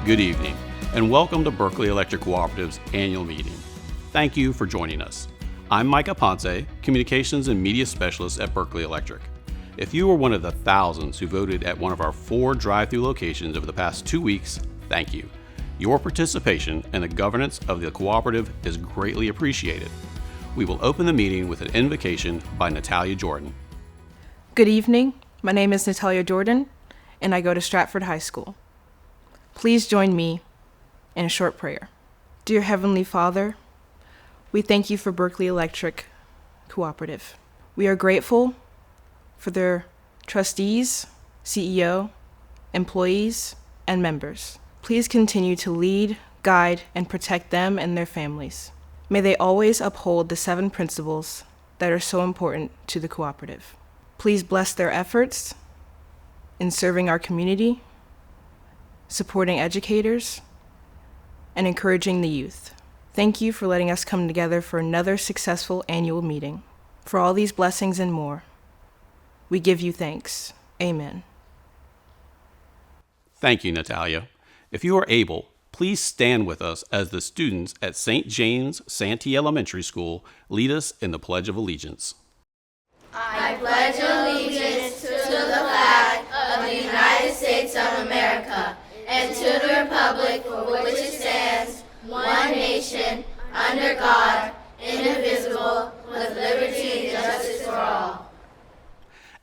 Good evening, and welcome to Berkeley Electric Cooperative's annual meeting. Thank you for joining us. I'm Micah Ponce, Communications and Media Specialist at Berkeley Electric. If you were one of the thousands who voted at one of our 4 drive-through locations over the past 2 weeks, thank you. Your participation in the governance of the cooperative is greatly appreciated. We will open the meeting with an invocation by Natalia Jordan. Good evening. My name is Natalia Jordan, and I go to Stratford High School. Please join me in a short prayer. Dear Heavenly Father, we thank you for Berkeley Electric Cooperative. We are grateful for their trustees, CEO, employees, and members. Please continue to lead, guide, and protect them and their families. May they always uphold the 7 principles that are so important to the cooperative. Please bless their efforts in serving our community, supporting educators, and encouraging the youth. Thank you for letting us come together for another successful annual meeting. For all these blessings and more, we give you thanks. Amen. Thank you, Natalia. If you are able, please stand with us as the students at St. James Santee Elementary School lead us in the Pledge of Allegiance. I pledge allegiance to the flag of the United States of America and to the republic for which it stands, one nation, under God, indivisible, with liberty and justice for all.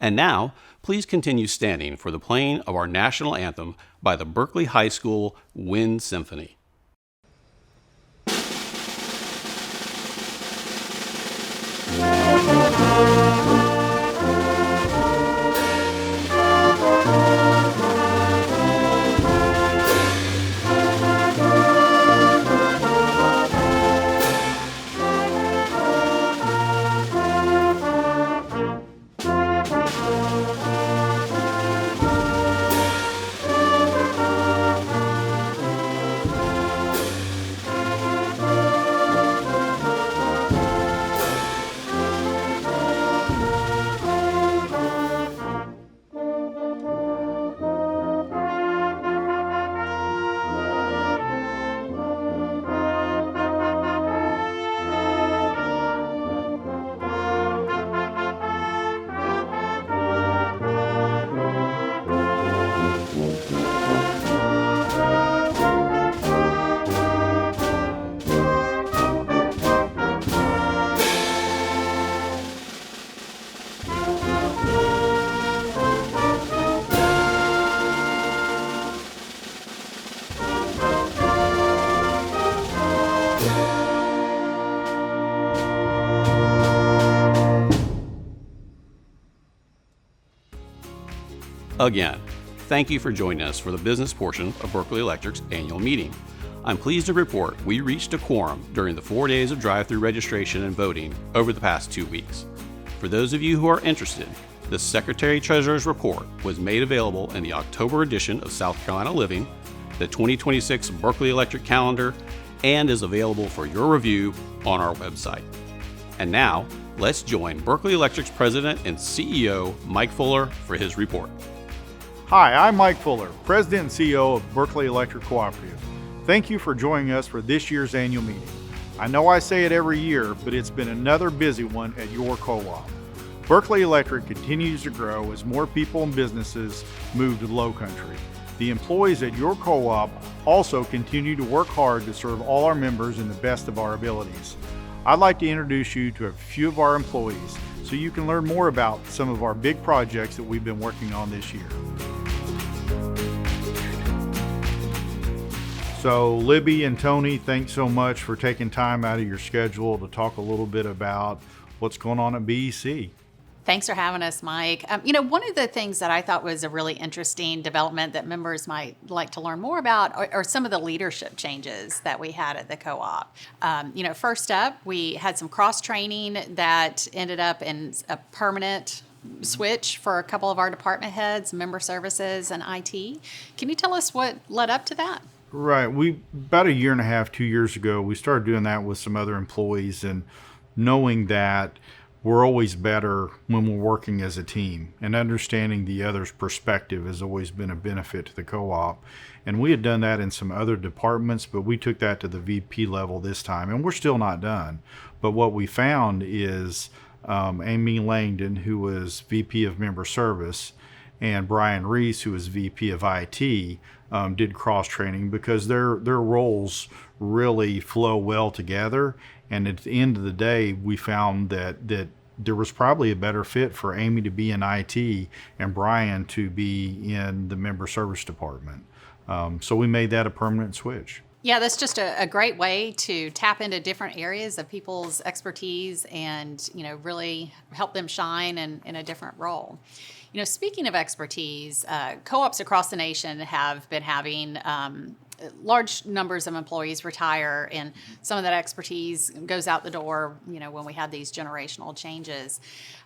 And now, please continue standing for the playing of our national anthem by the Berkeley High School Wind Symphony. Again, thank you for joining us for the business portion of Berkeley Electric's annual meeting. I'm pleased to report we reached a quorum during the 4 days of drive-through registration and voting over the past 2 weeks. For those of you who are interested, the Secretary Treasurer's report was made available in the October edition of South Carolina Living, the 2026 Berkeley Electric calendar, and is available for your review on our website. And now, let's join Berkeley Electric's President and CEO, Mike Fuller, for his report. Hi, I'm Mike Fuller, President and CEO of Berkeley Electric Cooperative. Thank you for joining us for this year's annual meeting. I know I say it every year, but it's been another busy one at your co-op. Berkeley Electric continues to grow as more people and businesses move to the Low Country. The employees at your co-op also continue to work hard to serve all our members in the best of our abilities. I'd like to introduce you to a few of our employees so you can learn more about some of our big projects that we've been working on this year. So Libby and Tony, thanks so much for taking time out of your schedule to talk a little bit about what's going on at BEC. Thanks for having us, Mike. One of the things that I thought was a really interesting development that members might like to learn more about are some of the leadership changes that we had at the co-op. First up, we had some cross-training that ended up in a permanent switch for a couple of our department heads, member services, and IT. Can you tell us what led up to that? Right. About a year and a half, 2 years ago, we started doing that with some other employees, and knowing that we're always better when we're working as a team, and understanding the other's perspective has always been a benefit to the co-op. And we had done that in some other departments, but we took that to the VP level this time, and we're still not done. But what we found is Amy Langdon, who was VP of Member Service, and Brian Reese, who was VP of IT, did cross-training because their roles really flow well together. And at the end of the day, we found that there was probably a better fit for Amy to be in IT and Brian to be in the Member Service Department. So we made that a permanent switch. Yeah, that's just a great way to tap into different areas of people's expertise and, really help them shine in a different role. Speaking of expertise, co-ops across the nation have been having large numbers of employees retire, and some of that expertise goes out the door, when we have these generational changes.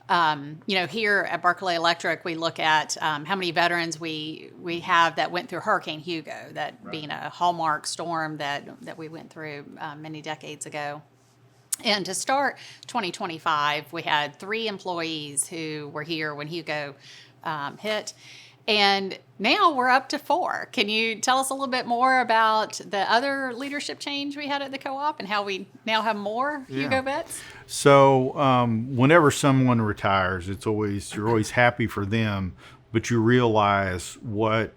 Here at Berkeley Electric, we look at how many veterans we have that went through Hurricane Hugo, that right. being a hallmark storm that we went through many decades ago. And to start 2025, we had 3 employees who were here when Hugo hit. And now we're up to 4. Can you tell us a little bit more about the other leadership change we had at the co-op and how we now have more Hugo vets? So whenever someone retires, you're always happy for them, but you realize what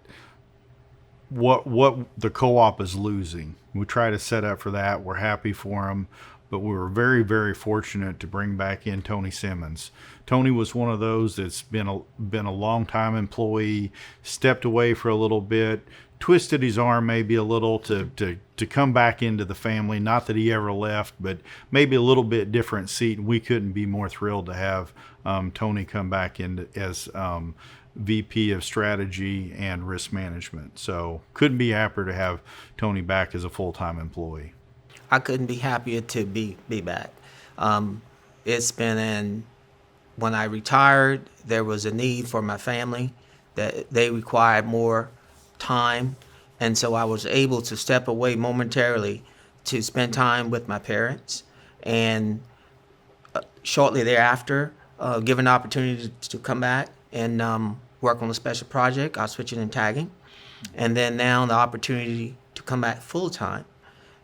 the co-op is losing. We try to set up for that. We're happy for them. But we were very, very fortunate to bring back in Tony Simmons. Tony was one of those that's been a long-time employee, stepped away for a little bit, twisted his arm maybe a little to come back into the family. Not that he ever left, but maybe a little bit different seat. And we couldn't be more thrilled to have Tony come back in as VP of Strategy and Risk Management. So couldn't be happier to have Tony back as a full-time employee. I couldn't be happier to be back. It's been when I retired, there was a need for my family that they required more time. And so I was able to step away momentarily to spend time with my parents. And shortly thereafter, given the opportunity to come back and work on a special project, I was switching and tagging. And then now the opportunity to come back full time.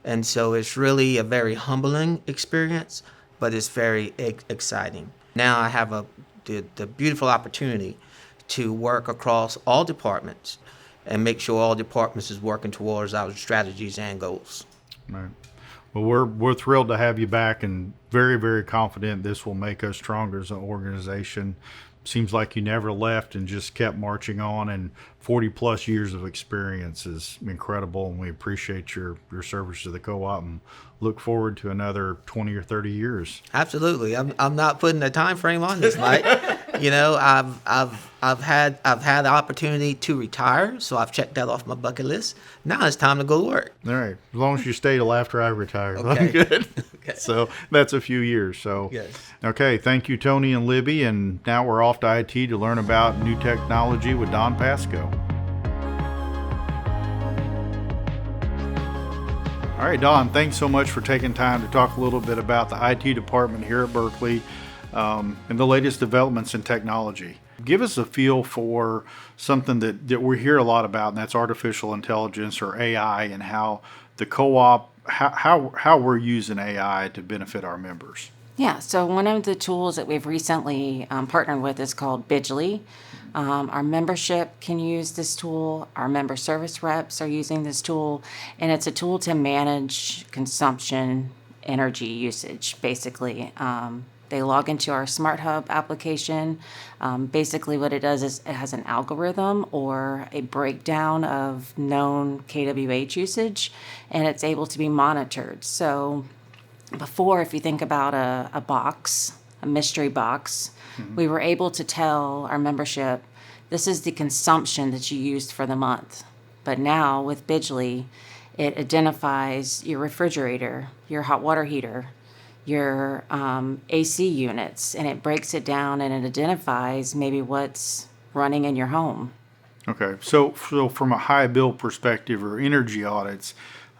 And so it's really a very humbling experience, but it's very exciting. Now I have the beautiful opportunity to work across all departments and make sure all departments is working towards our strategies and goals. Right. Well, we're thrilled to have you back, and very, very confident this will make us stronger as an organization. Seems like you never left and just kept marching on, and 40 plus years of experience is incredible, and we appreciate your service to the co-op and look forward to another 20 or 30 years. Absolutely. I'm not putting a time frame on this, Mike. I've had the opportunity to retire, so I've checked that off my bucket list. Now it's time to go to work. All right. As long as you stay till after I retire. Okay. I'm good. Okay. So that's a few years. So yes. Okay. Thank you, Tony and Libby. And now we're off to IT to learn about new technology with Don Pasco. All right, Don, thanks so much for taking time to talk a little bit about the IT department here at Berkeley and the latest developments in technology. Give us a feel for something that we hear a lot about, and that's artificial intelligence or AI, and how the co-op, how we're using AI to benefit our members. Yeah, so one of the tools that we've recently partnered with is called Bidgely. Our membership can use this tool. Our member service reps are using this tool, and it's a tool to manage consumption, energy usage, basically. They log into our Smart Hub application. Basically what it does is it has an algorithm or a breakdown of known kWh usage, and it's able to be monitored. So before, if you think about a box, a mystery box, we were able to tell our membership, this is the consumption that you used for the month. But now with Bidgely, it identifies your refrigerator, your hot water heater, your AC units, and it breaks it down and it identifies maybe what's running in your home. Okay, so from a high bill perspective or energy audits,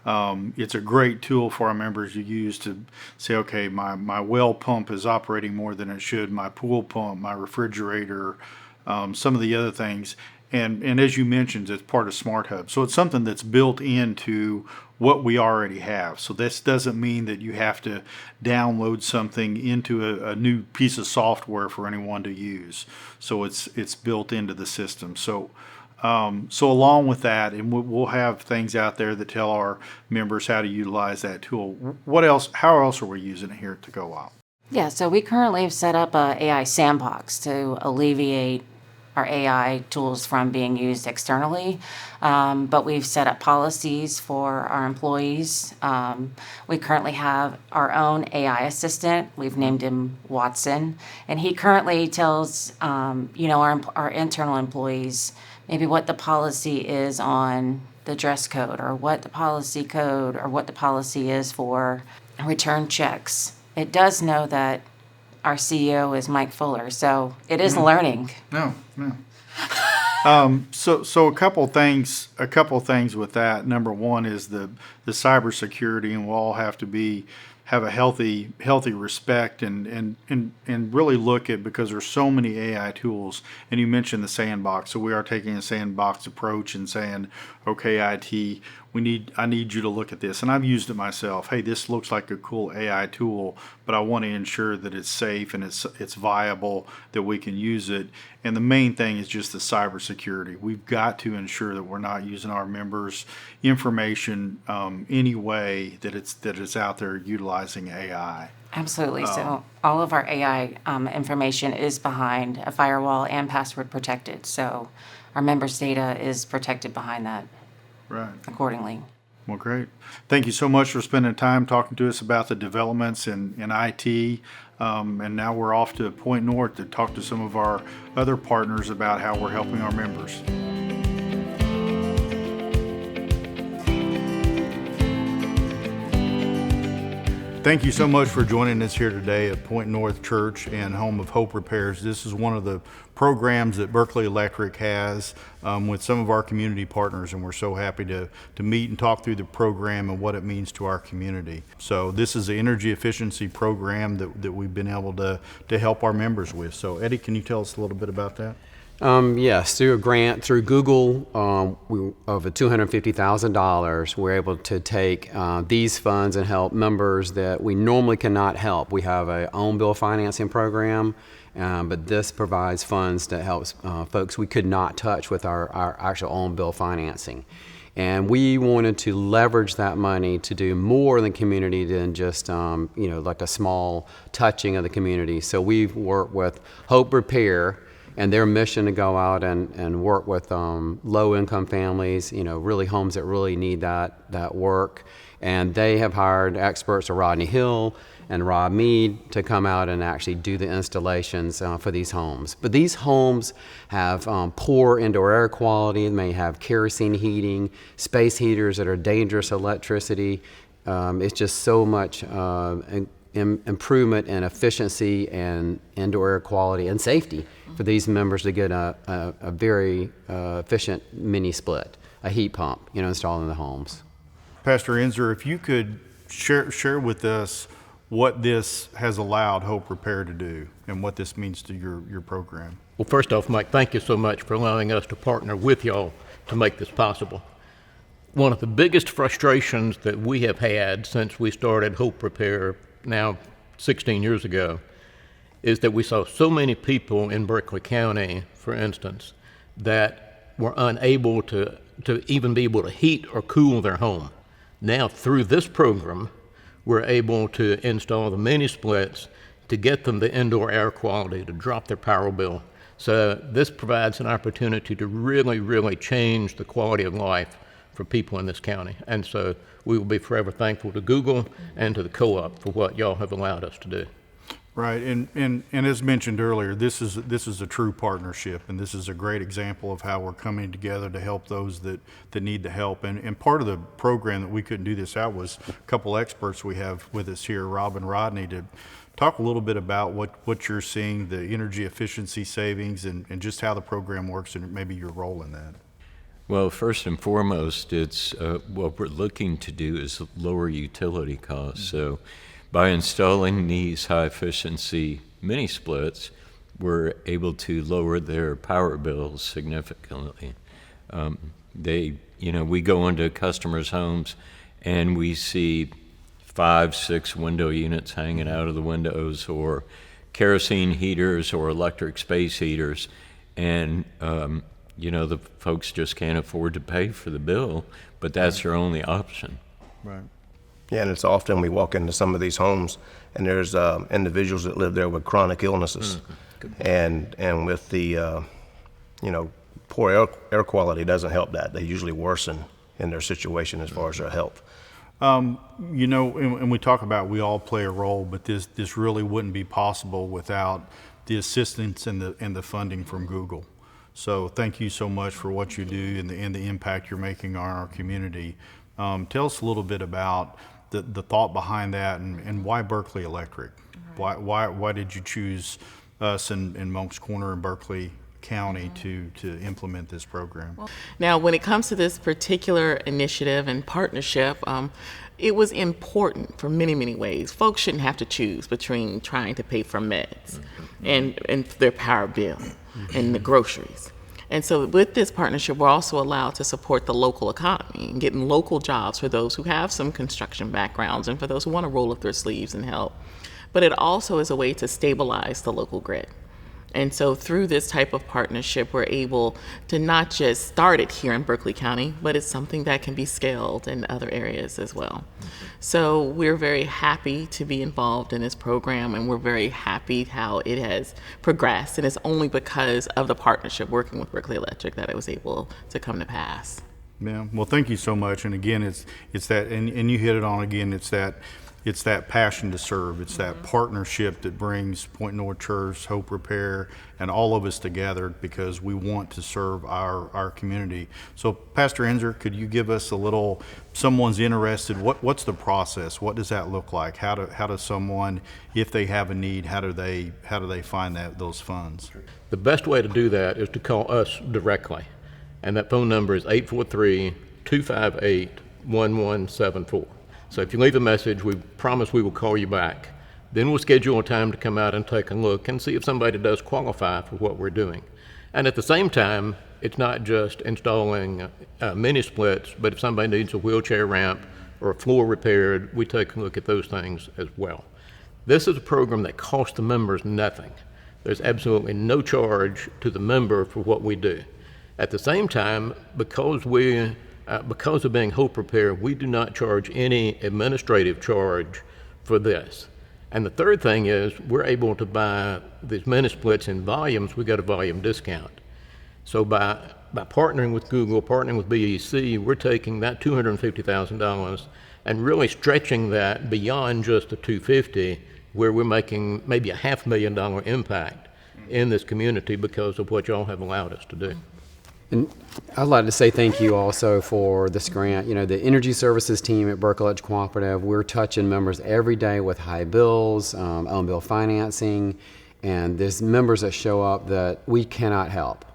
It's a great tool for our members to use to say, okay, my well pump is operating more than it should, my pool pump, my refrigerator, some of the other things. And as you mentioned, it's part of Smart Hub. So it's something that's built into what we already have. So this doesn't mean that you have to download something into a new piece of software for anyone to use. So it's built into the system. So along with that, and we'll have things out there that tell our members how to utilize that tool. What else? How else are we using it here at the co-op? Yeah, so we currently have set up a AI sandbox to alleviate our AI tools from being used externally, but we've set up policies for our employees. We currently have our own AI assistant. We've named him Watson, and he currently tells our internal employees maybe what the policy is on the dress code, or what the policy code, or what the policy is for return checks. It does know that our CEO is Mike Fuller, so it is learning. No. So a couple things with that. Number one is the cybersecurity, and we'll all have to have a healthy respect and really look at, because there's so many AI tools, and you mentioned the sandbox. So we are taking a sandbox approach and saying, okay, IT, I need you to look at this. And I've used it myself. Hey, this looks like a cool AI tool, but I want to ensure that it's safe and it's viable, that we can use it. And the main thing is just the cybersecurity. We've got to ensure that we're not using our members' information any way that it's out there utilizing AI. Absolutely. So all of our AI information is behind a firewall and password protected. So our members' data is protected behind that. Right. Accordingly. Well, great. Thank you so much for spending time talking to us about the developments in IT. And now we're off to Point North to talk to some of our other partners about how we're helping our members. Thank you so much for joining us here today at Point North Church and Home of Hope Repairs. This is one of the programs that Berkeley Electric has with some of our community partners, and we're so happy to meet and talk through the program and what it means to our community. So this is the energy efficiency program that we've been able to help our members with. So Eddie, can you tell us a little bit about that? Yes, through a grant through Google of $250,000, we're able to take these funds and help members that we normally cannot help. We have a own bill financing program, but this provides funds that helps folks we could not touch with our actual own bill financing. And we wanted to leverage that money to do more in the community than just, like a small touching of the community. So we've worked with Hope Repair and their mission to go out and work with low-income families, really homes that really need that work. And they have hired experts, Rodney Hill and Rob Mead, to come out and actually do the installations for these homes. But these homes have poor indoor air quality, may have kerosene heating, space heaters that are dangerous electricity. It's just so much improvement in efficiency and indoor air quality and safety for these members to get a very efficient mini split, a heat pump, installed in the homes. Pastor Enzer, if you could share with us what this has allowed Hope Repair to do and what this means to your program. Well, first off, Mike, thank you so much for allowing us to partner with y'all to make this possible. One of the biggest frustrations that we have had since we started Hope Repair now 16 years ago is that we saw so many people in Berkeley County, for instance, that were unable to even be able to heat or cool their home. Now, through this program, we're able to install the mini splits to get them the indoor air quality, to drop their power bill. So this provides an opportunity to really, really change the quality of life for people in this county. And so we will be forever thankful to Google and to the co-op for what y'all have allowed us to do. Right, and as mentioned earlier, this is a true partnership, and this is a great example of how we're coming together to help those that need the help. And part of the program that we couldn't do this out was a couple experts we have with us here, Rob and Rodney, to talk a little bit about what you're seeing, the energy efficiency savings, and just how the program works and maybe your role in that. Well, first and foremost, it's what we're looking to do is lower utility costs. So by installing these high-efficiency mini splits, we're able to lower their power bills significantly. We go into customers' homes and we see 5, 6 window units hanging out of the windows, or kerosene heaters or electric space heaters, and the folks just can't afford to pay for the bill, but that's their only option. Right. Yeah, and it's often we walk into some of these homes and there's individuals that live there with chronic illnesses. And with the poor air quality doesn't help that. They usually worsen in their situation as far as their health. And we talk about we all play a role, but this really wouldn't be possible without the assistance and the funding from Google. So thank you so much for what you do and the impact you're making on our community. Tell us a little bit about the thought behind that and why Berkeley Electric? Right. Why did you choose us in Monk's Corner in Berkeley County to implement this program? Now, when it comes to this particular initiative and partnership, it was important for many, many ways. Folks shouldn't have to choose between trying to pay for meds and their power bill and the groceries. And so with this partnership, we're also allowed to support the local economy and getting local jobs for those who have some construction backgrounds and for those who want to roll up their sleeves and help. But it also is a way to stabilize the local grid. And so through this type of partnership, we're able to not just start it here in Berkeley County, but it's something that can be scaled in other areas as well. So we're very happy to be involved in this program, and we're very happy how it has progressed. And it's only because of the partnership working with Berkeley Electric that it was able to come to pass. Yeah, well, thank you so much. And again, it's that, and you hit it on again, it's that passion to serve. It's that partnership that brings Point North Church, Hope Repair, and all of us together because we want to serve our community. So, Pastor Enzer, could you give us a little, someone's interested, what's the process? What does that look like? How does someone, if they have a need, how do they find those funds? The best way to do that is to call us directly. And that phone number is 843-258-1174. So if you leave a message, we promise we will call you back. Then we'll schedule a time to come out and take a look and see if somebody does qualify for what we're doing. And at the same time, it's not just installing mini splits, but if somebody needs a wheelchair ramp or a floor repaired, we take a look at those things as well. This is a program that costs the members nothing. There's absolutely no charge to the member for what we do. At the same time, because of being Hope Repair, we do not charge any administrative charge for this. And the third thing is we're able to buy these mini splits in volumes. We got a volume discount. So by partnering with Google, partnering with BEC, we're taking that $250,000 and really stretching that beyond just the $250,000, where we're making maybe a $500,000 impact in this community because of what y'all have allowed us to do. And I'd like to say thank you also for this grant. You know, the energy services team at Berkeley Electric Cooperative, we're touching members every day with high bills, own bill financing, and there's members that show up that we cannot help.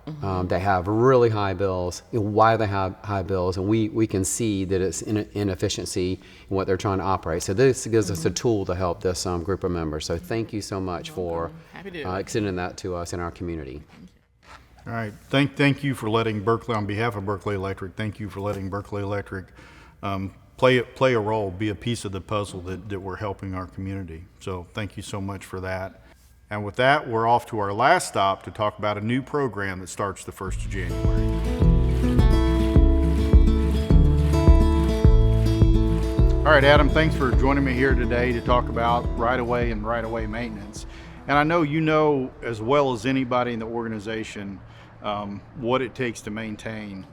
They have really high bills. Why they have high bills, and we can see that it's inefficiency in what they're trying to operate. So this gives us a tool to help this group of members. So thank you so much for extending that to us in our community. All right. Thank you for letting Berkeley, on behalf of Berkeley Electric, thank you for letting Berkeley Electric play a role, be a piece of the puzzle that we're helping our community. So thank you so much for that. And with that, we're off to our last stop to talk about a new program that starts the 1st of January. All right, Adam, thanks for joining me here today to talk about right-of-way and right-of-way maintenance. And I know you know as well as anybody in the organization what it takes to maintain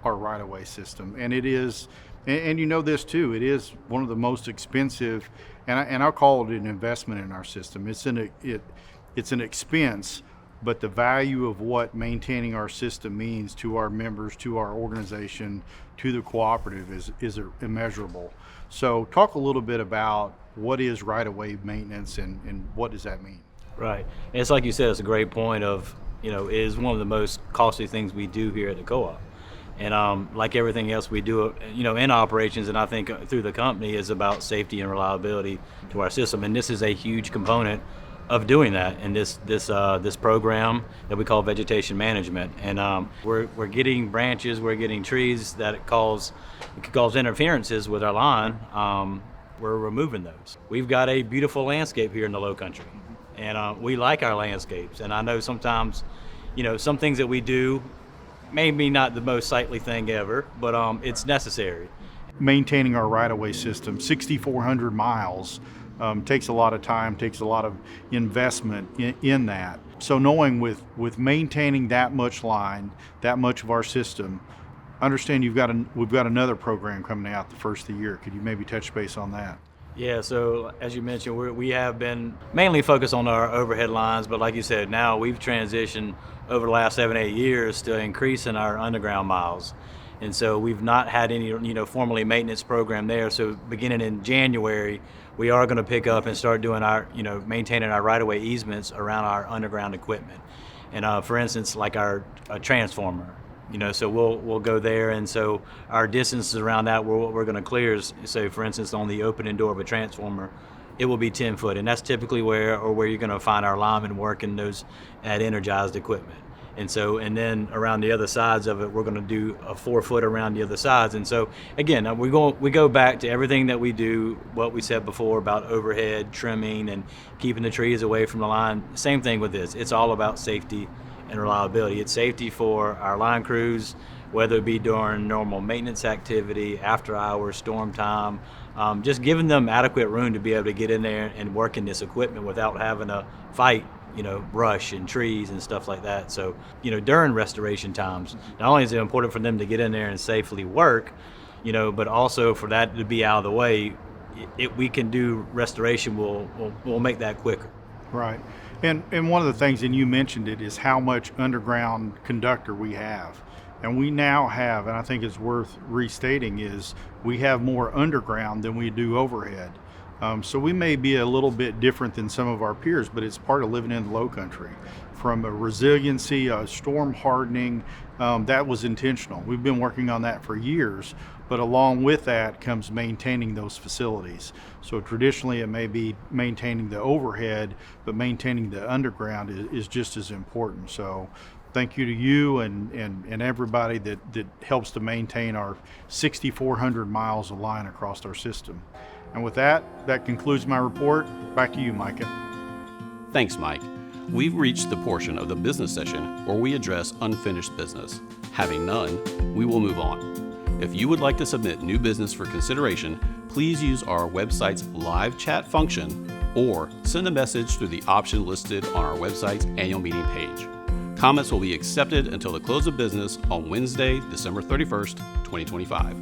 our right-of-way system. And it is, and you know this too, it is one of the most expensive, and I'll call it an investment in our system. It's an expense, but the value of what maintaining our system means to our members, to our organization, to the cooperative is immeasurable. So talk a little bit about what is right-of-way maintenance and what does that mean? Right. And it's like you said, it's a great point of, it is one of the most costly things we do here at the co-op. And like everything else we do, in operations, and I think through the company, is about safety and reliability to our system. And this is a huge component of doing that in this program that we call vegetation management. And we're getting branches, we're getting trees that it cause interferences with our line. We're removing those. We've got a beautiful landscape here in the Low Country, and we like our landscapes. And I know sometimes, some things that we do, maybe not the most sightly thing ever, but it's necessary. Maintaining our right-of-way system, 6,400 miles, takes a lot of time, takes a lot of investment in that. So knowing with maintaining that much line, that much of our system, understand we've got another program coming out the first of the year. Could you maybe touch base on that? Yeah, so as you mentioned, we have been mainly focused on our overhead lines, but like you said, now we've transitioned over the last 7-8 years to increasing our underground miles. And so we've not had any, formally maintenance program there. So beginning in January, we are going to pick up and start doing our, maintaining our right-of-way easements around our underground equipment. And for instance, like a transformer. So we'll go there, and so our distances around that, what we're going to clear is, so for instance, on the opening door of a transformer, it will be 10 foot, and that's typically where you're going to find our linemen working those at energized equipment. And then around the other sides of it, we're going to do a 4 foot around the other sides. And so again, we go back to everything that we do, what we said before about overhead trimming and keeping the trees away from the line. Same thing with this. It's all about safety and reliability. It's safety for our line crews, whether it be during normal maintenance activity, after hours, storm time, just giving them adequate room to be able to get in there and work in this equipment without having to fight, brush and trees and stuff like that. So, during restoration times, not only is it important for them to get in there and safely work, but also for that to be out of the way, we can do restoration, we'll make that quicker. Right. And one of the things, and you mentioned it, is how much underground conductor we have. And we now have, and I think it's worth restating, is we have more underground than we do overhead. So we may be a little bit different than some of our peers, but it's part of living in the Low Country. From a resiliency, storm hardening, that was intentional. We've been working on that for years, but along with that comes maintaining those facilities. So traditionally it may be maintaining the overhead, but maintaining the underground is just as important. So thank you to you and everybody that helps to maintain our 6,400 miles of line across our system. And with that concludes my report. Back to you, Micah. Thanks, Mike. We've reached the portion of the business session where we address unfinished business. Having none, we will move on. If you would like to submit new business for consideration, please use our website's live chat function or send a message through the option listed on our website's annual meeting page. Comments will be accepted until the close of business on Wednesday, December 31st, 2025.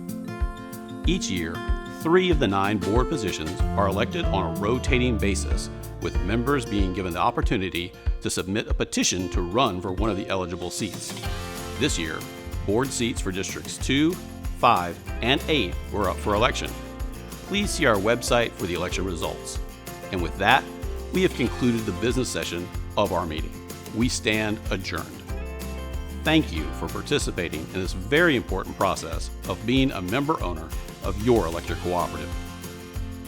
Each year, 3 of the 9 board positions are elected on a rotating basis, with members being given the opportunity to submit a petition to run for one of the eligible seats. This year, board seats for Districts 2, 5, and 8 were up for election. Please see our website for the election results. And with that, we have concluded the business session of our meeting. We stand adjourned. Thank you for participating in this very important process of being a member owner of your electric cooperative.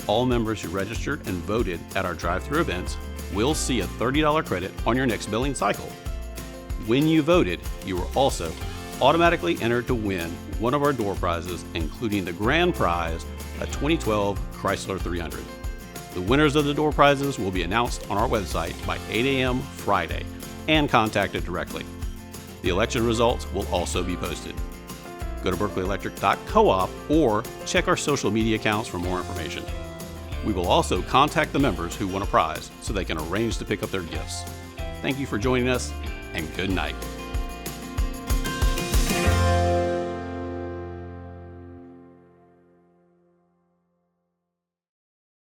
All members who registered and voted at our drive-through events will see a $30 credit on your next billing cycle. When you voted, you were also automatically entered to win one of our door prizes, including the grand prize, a 2012 Chrysler 300. The winners of the door prizes will be announced on our website by 8 a.m. Friday and contacted directly. The election results will also be posted. Go to berkeleyelectric.coop or check our social media accounts for more information. We will also contact the members who won a prize so they can arrange to pick up their gifts. Thank you for joining us, and good night.